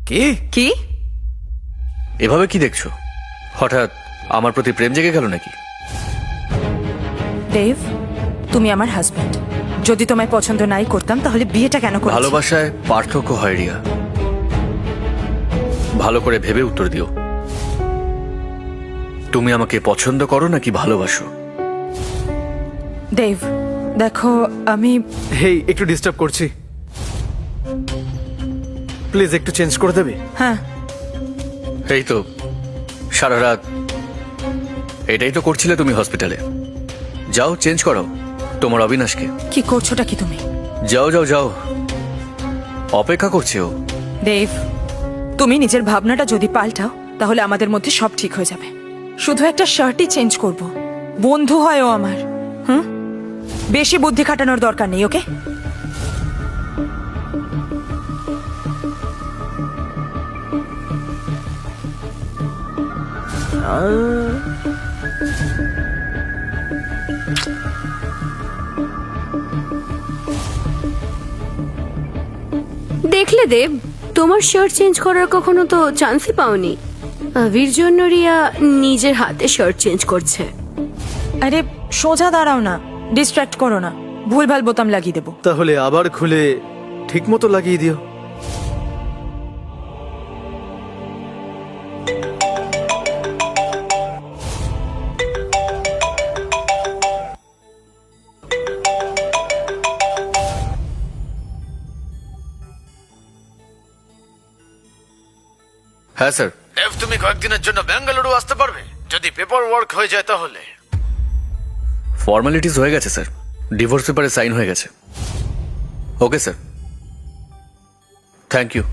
কি কি? এভাবে কি দেখছো? হঠাৎ আমার প্রতি প্রেম জেগে গেল নাকি? দেব, তুমি আমার হাজব্যান্ড। যদি তোমায় পছন্দ নাই করতাম তাহলে বিয়েটা কেন করেছি? ভালোবাসায় পার্থক্য হয় রিয়া, ভালো করে ভেবে উত্তর দিও। তুমি আমাকে পছন্দ করো নাকি ভালোবাসো? দেব দেখো, আমি হেই, একটু ডিস্টার্ব করছি, প্লিজ একটু চেঞ্জ করে দেবে? হ্যাঁ এই তো সারা রাত এটাই তো করছিলে তুমি হসপিটালে। যাও চেঞ্জ করাও তোমার অবিনাশকে। কি করছোটা কি তুমি? যাও যাও যাও, অপেক্ষা করছে ও। দেব, তুমি নিজের ভাবনাটা যদি পাল্টাও তাহলে আমাদের মধ্যে সব ঠিক হয়ে যাবে। শুধু একটা শার্টই চেঞ্জ করব। বন্ধু হয় ও আমার। বেশি বুদ্ধি খাটানোর দরকার নেই, ওকে? দেখলে দেব, তোমার শার্ট চেঞ্জ করার কখনো তো চান্সই পাওনি। আবির জন্য রিয়া নিজের হাতে শার্ট চেঞ্জ করছে। আরে সোজা দাঁড়াও না, ডিস্ট্র্যাক্ট করো না, ভুলভাল বোতাম লাগিয়ে দেবো। তাহলে আবার খুলে ঠিক মতো লাগিয়ে দিও। হ্যাঁ স্যার। তুমি কয়েকদিনের জন্য বেঙ্গালুরু আসতে পারবে? যদি পেপার ওয়ার্ক হয়ে যায় তাহলে। ফর্মালিটিস হয়ে গেছে স্যার, ডিভোর্স পেপারে সাইন হয়ে গেছে। Okay sir, thank you.